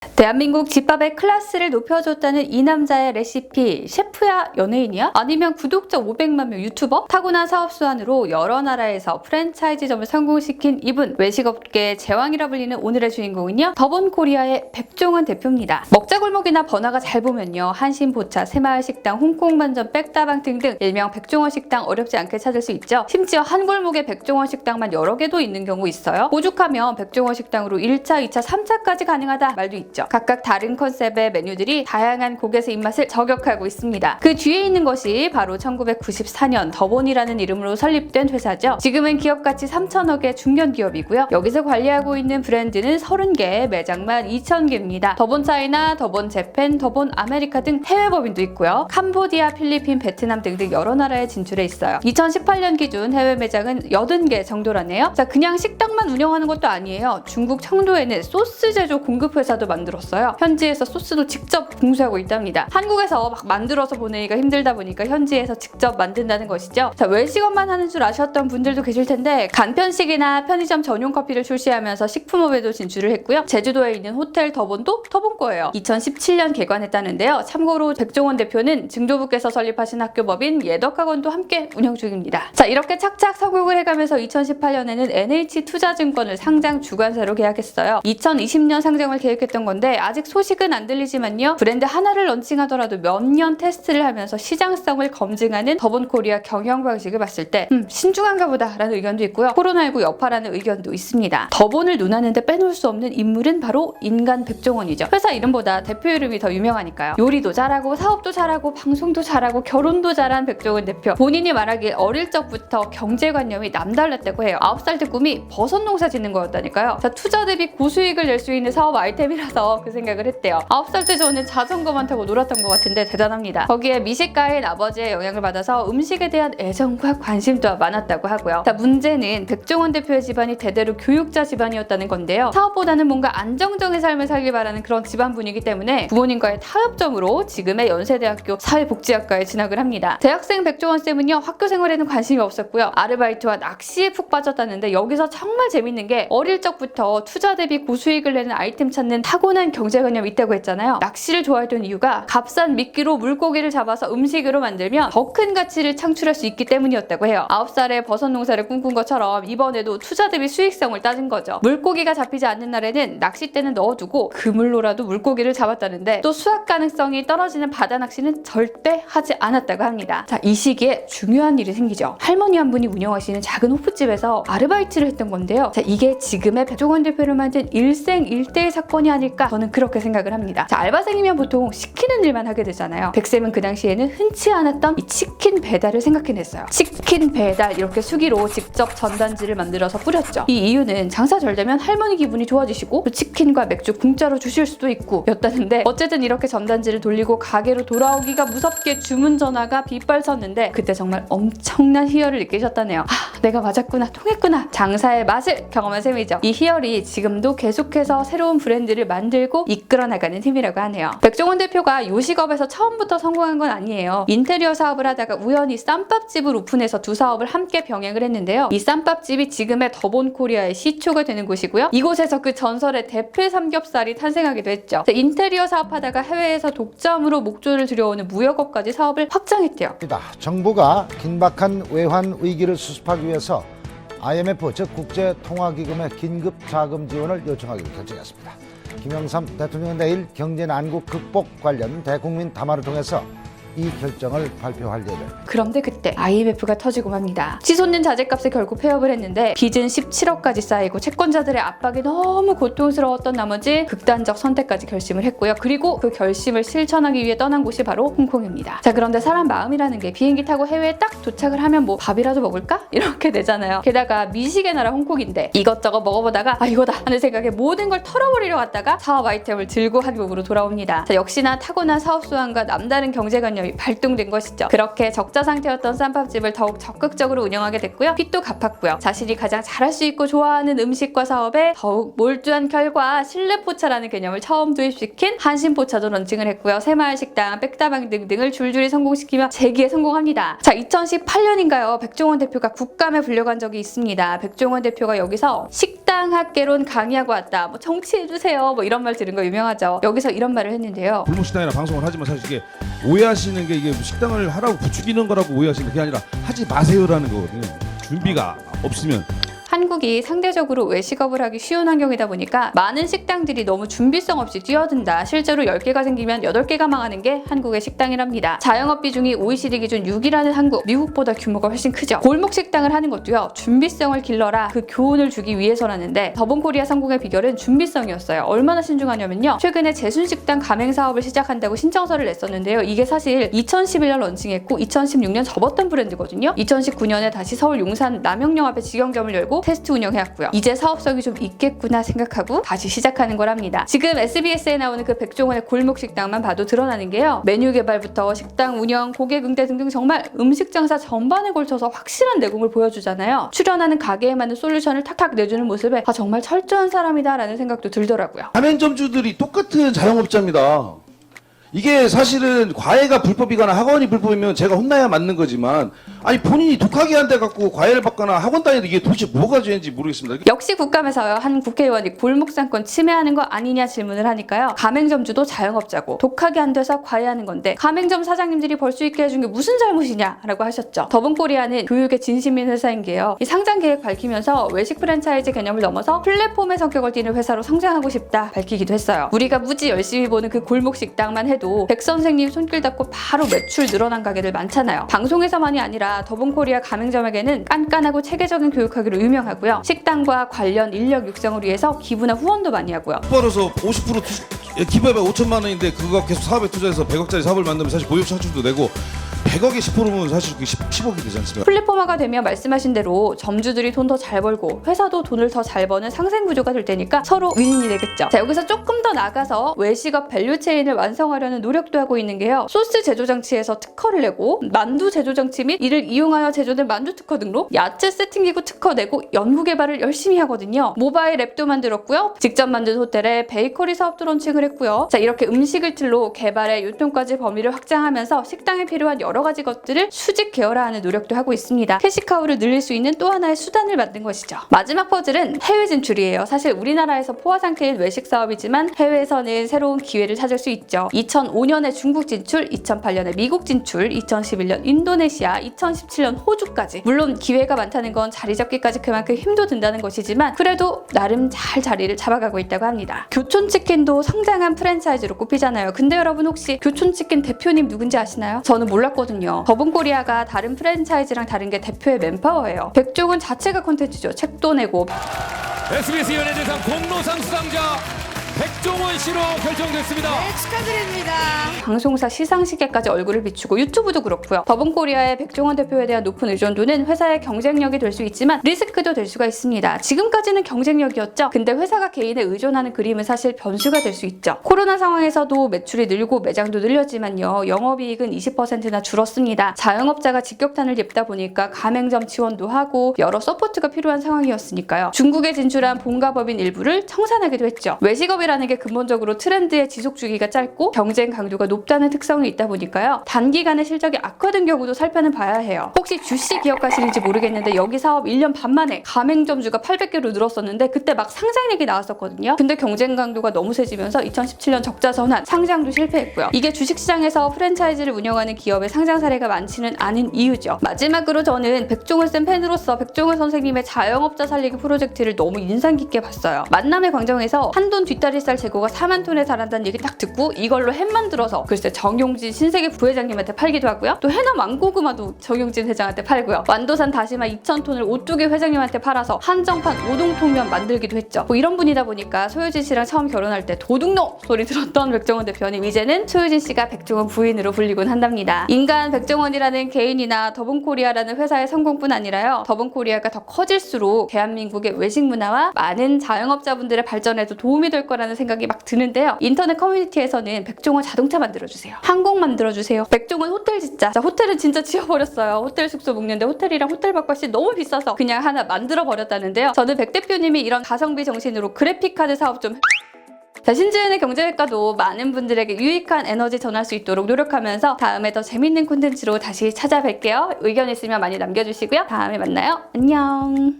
대한민국 집밥의 클래스를 높여줬다는 이 남자의 레시피, 셰프야 연예인이야? 아니면 구독자 500만 명 유튜버? 타고난 사업 수완으로 여러 나라에서 프랜차이즈점을 성공시킨 이분, 외식업계의 제왕이라 불리는 오늘의 주인공은요, 더본코리아의 백종원 대표입니다. 먹자골목이나 번화가 잘 보면요, 한신보차, 새마을식당, 홍콩반점, 백다방 등등 일명 백종원 식당 어렵지 않게 찾을 수 있죠. 심지어 한 골목에 백종원 식당만 여러 개도 있는 경우 있어요. 오죽하면 백종원 식당으로 1차, 2차, 3차까지 가능하다 말도 있죠. 각각 다른 컨셉의 메뉴들이 다양한 고객의 입맛을 저격하고 있습니다. 그 뒤에 있는 것이 바로 1994년 더본이라는 이름으로 설립된 회사죠. 지금은 기업 가치 3천억의 중견 기업이고요. 여기서 관리하고 있는 브랜드는 30개, 매장만 2,000개입니다. 더본 차이나, 더본 재팬, 더본 아메리카 등 해외 법인도 있고요. 캄보디아, 필리핀, 베트남 등등 여러 나라에 진출해 있어요. 2018년 기준 해외 매장은 80개 정도라네요. 자, 그냥 식당만 운영하는 것도 아니에요. 중국 청도에는 소스 제조 공급 회사도 만들었어요. 현지에서 소스도 직접 공수하고 있답니다. 한국에서 막 만들어서 보내기가 힘들다 보니까 현지에서 직접 만든다는 것이죠. 자, 외식업만 하는 줄 아셨던 분들도 계실 텐데, 간편식이나 편의점 전용 커피를 출시하면서 식품업에도 진출을 했고요. 제주도에 있는 호텔 더본도 더본 거예요. 2017년 개관했다는데요. 참고로 백종원 대표는 증조부께서 설립하신 학교법인 예덕학원도 함께 운영 중입니다. 자, 이렇게 착착 성공을 해가면서 2018년에는 NH투자증권을 상장 주관사로 계약했어요. 2020년 상장을 계획했던 건데 아직 소식은 안 들리지만요, 브랜드 하나를 런칭하더라도 몇 년 테스트를 하면서 시장성을 검증하는 더본코리아 경영 방식을 봤을 때 신중한가 보다 라는 의견도 있고요. 코로나19 여파라는 의견도 있습니다. 더본을 논하는데 빼놓을 수 없는 인물은 바로 인간 백종원이죠. 회사 이름보다 대표 이름이 더 유명하니까요. 요리도 잘하고 사업도 잘하고 방송도 잘하고 결혼도 잘한 백종원 대표. 본인이 말하길 어릴 적부터 경제관념이 남달랐다고 해요. 9살 때 꿈이 버섯 농사 짓는 거였다니까요. 자, 투자 대비 고수익을 낼 수 있는 사업 아이템이라서 그 생각을 했대요. 9살 때 저는 자전거만 타고 놀았던 것 같은데 대단합니다. 거기에 미식가인 아버지의 영향을 받아서 음식에 대한 애정과 관심도 많았다고 하고요. 자, 문제는 백종원 대표의 집안이 대대로 교육자 집안이었다는 건데요. 사업보다는 뭔가 안정적인 삶을 살길 바라는 그런 집안 분위기 때문에 부모님과의 타협점으로 지금의 연세대학교 사회복지학과에 진학을 합니다. 대학생 백종원 쌤은요, 학교 생활에는 관심이 없었고요. 아르바이트와 낚시에 푹 빠졌다는데, 여기서 정말 재밌는 게 어릴 적부터 투자 대비 고수익을 내는 아이템 찾는 타고난 경제관념이 있다고 했잖아요. 낚시를 좋아했던 이유가 값싼 미끼로 물고기를 잡아서 음식으로 만들면 더 큰 가치를 창출할 수 있기 때문이었다고 해요. 9살에 버섯 농사를 꿈꾼 것처럼 이번에도 투자 대비 수익성을 따진 거죠. 물고기가 잡히지 않는 날에는 낚싯대는 넣어두고 그물로라도 물고기를 잡았다는데, 또 수확 가능성이 떨어지는 바다 낚시는 절대 하지 않았다고 합니다. 자, 이 시기에 중요한 일이 생기죠. 할머니 한 분이 운영하시는 작은 호프집에서 아르바이트를 했던 건데요. 자, 이게 지금의 백종원 대표를 만든 일생일대의 사건이 아닐까, 저는 그렇게 생각을 합니다. 자, 알바생이면 보통 시키는 일만 하게 되잖아요. 백쌤은 그 당시에는 흔치 않았던 이 치킨 배달을 생각해냈어요. 치킨 배달, 이렇게 수기로 직접 전단지를 만들어서 뿌렸죠. 이 이유는 장사 잘 되면 할머니 기분이 좋아지시고 또 치킨과 맥주 공짜로 주실 수도 있고 였다는데, 어쨌든 이렇게 전단지를 돌리고 가게로 돌아오기가 무섭게 주문 전화가 빗발쳤는데, 그때 정말 엄청난 희열을 느끼셨다네요. 내가 맞았구나, 통했구나. 장사의 맛을 경험한 셈이죠. 이 희열이 지금도 계속해서 새로운 브랜드를 만들고 이끌어 나가는 힘이라고 하네요. 백종원 대표가 요식업에서 처음부터 성공한 건 아니에요. 인테리어 사업을 하다가 우연히 쌈밥집을 오픈해서 두 사업을 함께 병행을 했는데요. 이 쌈밥집이 지금의 더본코리아의 시초가 되는 곳이고요. 이곳에서 그 전설의 대패 삼겹살이 탄생하기도 했죠. 인테리어 사업하다가 해외에서 독점으로 목조를 들여오는 무역업까지 사업을 확장했대요. 정부가 긴박한 외환 위기를 수습하기 위해서 IMF, 즉 국제통화기금의 긴급 자금 지원을 요청하기로 결정했습니다. 김영삼 대통령은 내일 경제 난국 극복 관련 대국민 담화를 통해서 이 결정을 발표할 예정. 그런데 그때 IMF가 터지고 맙니다. 치솟는 자재값에 결국 폐업을 했는데 빚은 17억까지 쌓이고 채권자들의 압박이 너무 고통스러웠던 나머지 극단적 선택까지 결심을 했고요. 그리고 그 결심을 실천하기 위해 떠난 곳이 바로 홍콩입니다. 자, 그런데 사람 마음이라는 게 비행기 타고 해외에 딱 도착을 하면 뭐 밥이라도 먹을까? 이렇게 되잖아요. 게다가 미식의 나라 홍콩인데 이것저것 먹어보다가 이거다 하는 생각에 모든 걸 털어버리려 갔다가 사업 아이템을 들고 한국으로 돌아옵니다. 자, 역시나 타고난 사업 수완과 남다른 경제관념 개념이 발동된 것이죠. 그렇게 적자 상태였던 쌈밥집을 더욱 적극적으로 운영하게 됐고요. 빚도 갚았고요. 자신이 가장 잘할 수 있고 좋아하는 음식과 사업에 더욱 몰두한 결과 실내포차라는 개념을 처음 도입시킨 한신포차도 런칭을 했고요. 새마을식당, 백다방 등등을 줄줄이 성공시키며 재기에 성공합니다. 자, 2018년인가요? 백종원 대표가 국감에 불려간 적이 있습니다. 백종원 대표가 여기서 식당 학개론 강의하고 왔다. 뭐 정치해주세요. 뭐 이런 말 들은 거 유명하죠. 여기서 이런 말을 했는데요. 불목식당이나 방송을 하지만 사실 이게 오해하시는 게 이게 식당을 하라고 부추기는 거라고 오해하시는 게 아니라 하지 마세요라는 거거든요. 준비가 없으면. 한국이 상대적으로 외식업을 하기 쉬운 환경이다 보니까 많은 식당들이 너무 준비성 없이 뛰어든다. 실제로 10개가 생기면 8개가 망하는 게 한국의 식당이랍니다. 자영업 비중이 OECD 기준 6위라는 한국, 미국보다 규모가 훨씬 크죠. 골목 식당을 하는 것도요. 준비성을 길러라. 그 교훈을 주기 위해서라는데 더본코리아 성공의 비결은 준비성이었어요. 얼마나 신중하냐면요. 최근에 제순식당 가맹 사업을 시작한다고 신청서를 냈었는데요. 이게 사실 2011년 런칭했고 2016년 접었던 브랜드거든요. 2019년에 다시 서울 용산 남영역 앞에 직영점을 열고 테스트 운영해왔고요. 이제 사업성이 좀 있겠구나 생각하고 다시 시작하는 거랍니다. 지금 SBS에 나오는 그 백종원의 골목 식당만 봐도 드러나는 게요. 메뉴 개발부터 식당 운영, 고객 응대 등등 정말 음식 장사 전반에 걸쳐서 확실한 내공을 보여주잖아요. 출연하는 가게에 맞는 솔루션을 탁탁 내주는 모습에 정말 철저한 사람이다라는 생각도 들더라고요. 가맹점주들이 똑같은 자영업자입니다. 이게 사실은 과외가 불법이거나 학원이 불법이면 제가 혼나야 맞는 거지만 아니 본인이 독하게 한 데 갖고 과외를 받거나 학원 다니는 이게 도대체 뭐가 죄인지 모르겠습니다. 역시 국감에서요. 한 국회의원이 골목상권 침해하는 거 아니냐 질문을 하니까요. 가맹점주도 자영업자고 독하게 안 돼서 과외하는 건데 가맹점 사장님들이 벌 수 있게 해준 게 무슨 잘못이냐라고 하셨죠. 더본코리아는 교육에 진심인 회사인 게요. 이 상장 계획 밝히면서 외식 프랜차이즈 개념을 넘어서 플랫폼의 성격을 띠는 회사로 성장하고 싶다 밝히기도 했어요. 우리가 무지 열심히 보는 그 골목 식당만 해도 백 선생님 손길 닿고 바로 매출 늘어난 가게들 많잖아요. 방송에서만이 아니라 더본코리아 가맹점에게는 깐깐하고 체계적인 교육하기로 유명하고요. 식당과 관련 인력 육성을 위해서 기부나 후원도 많이 하고요. 벌어서 50% 기부해봐 5천만 원인데 그거 계속 사업에 투자해서 100억짜리 사업을 만들면 사실 보유 창출도 내고 100억에 10%면 사실 10억이 되지 않습니까? 플랫폼화가 되면 말씀하신 대로 점주들이 돈 더 잘 벌고 회사도 돈을 더 잘 버는 상생 구조가 될 테니까 서로 윈윈이 되겠죠. 자, 여기서 조금 더 나가서 외식업 밸류체인을 완성하려는 노력도 하고 있는 게요. 소스 제조 장치에서 특허를 내고 만두 제조 장치 및 이를 이용하여 제조된 만두 특허 등로 야채 세팅기구 특허 내고 연구 개발을 열심히 하거든요. 모바일 앱도 만들었고요. 직접 만든 호텔에 베이커리 사업도 런칭을 했고요. 자, 이렇게 음식을 틀로 개발에 유통까지 범위를 확장하면서 식당에 필요한 여러 가지 것들을 수직 계열화하는 노력도 하고 있습니다. 캐시카우를 늘릴 수 있는 또 하나의 수단을 만든 것이죠. 마지막 퍼즐은 해외 진출이에요. 사실 우리나라에서 포화 상태인 외식 사업이지만 해외에서는 새로운 기회를 찾을 수 있죠. 2005년에 중국 진출, 2008년에 미국 진출, 2011년 인도네시아, 2017년 호주까지. 물론 기회가 많다는 건 자리 잡기까지 그만큼 힘도 든다는 것이지만 그래도 나름 잘 자리를 잡아가고 있다고 합니다. 교촌치킨도 성장한 프랜차이즈로 꼽히잖아요. 근데 여러분 혹시 교촌치킨 대표님 누군지 아시나요? 저는 몰랐거든요. 더본코리아가 다른 프랜차이즈랑 다른 게 대표의 맨파워예요. 백종원 자체가 콘텐츠죠. 책도 내고. SBS 연예대상 공로상 수상자 백종원 씨로 결정됐습니다. 네, 축하드립니다. 방송사 시상식에까지 얼굴을 비추고 유튜브도 그렇고요. 더본코리아의 백종원 대표에 대한 높은 의존도는 회사의 경쟁력이 될 수 있지만 리스크도 될 수가 있습니다. 지금까지는 경쟁력이었죠. 근데 회사가 개인에 의존하는 그림은 사실 변수가 될 수 있죠. 코로나 상황에서도 매출이 늘고 매장도 늘렸지만요. 영업이익은 20%나 줄었습니다. 자영업자가 직격탄을 입다 보니까 가맹점 지원도 하고 여러 서포트가 필요한 상황이었으니까요. 중국에 진출한 본가법인 일부를 청산하기도 했죠. 외식업이라는 게 근본적으로 트렌드의 지속 주기가 짧고 경쟁 강도가 높다는 특성이 있다 보니까요. 단기간에 실적이 악화된 경우도 살펴는 봐야 해요. 혹시 주씨 기억하시는지 모르겠는데 여기 사업 1년 반 만에 가맹점주가 800개로 늘었었는데 그때 막 상장 얘기 나왔었거든요. 근데 경쟁 강도가 너무 세지면서 2017년 적자 전환, 상장도 실패했고요. 이게 주식시장에서 프랜차이즈를 운영하는 기업의 상장 사례가 많지는 않은 이유죠. 마지막으로 저는 백종원 쌤 팬으로서 백종원 선생님의 자영업자 살리기 프로젝트를 너무 인상 깊게 봤어요. 만남의 광장에서 한돈 뒷다리살 재고가 4만 톤에 달한다는 얘기 딱 듣고 이걸로 햄 만들어서 글쎄 정용진 신세계 부회장님한테 팔기도 하고요. 또 해남 왕고구마도 정용진 회장한테 팔고요. 완도산 다시마 2,000톤을 오뚜기 회장님한테 팔아서 한정판 오동통면 만들기도 했죠. 뭐 이런 분이다 보니까 소유진 씨랑 처음 결혼할 때 도둑놈 소리 들었던 백종원 대표님 이제는 소유진 씨가 백종원 부인으로 불리곤 한답니다. 인간 백종원이라는 개인이나 더본코리아라는 회사의 성공뿐 아니라요. 더본코리아가 더 커질수록 대한민국의 외식 문화와 많은 자영업자분들의 발전에도 도움이 될 거라 거라는 생각이 막 드는데요. 인터넷 커뮤니티에서는 백종원 자동차 만들어주세요, 항공 만들어주세요, 백종원 호텔 짓자. 자, 호텔은 진짜 지어버렸어요. 호텔 숙소 묵는데 호텔이랑 호텔 밥값이 너무 비싸서 그냥 하나 만들어버렸다는데요. 저는 백 대표님이 이런 가성비 정신으로 그래픽카드 사업 좀 자, 신지은의 경제학과도 많은 분들에게 유익한 에너지 전할 수 있도록 노력하면서 다음에 더 재밌는 콘텐츠로 다시 찾아뵐게요. 의견 있으면 많이 남겨주시고요. 다음에 만나요. 안녕.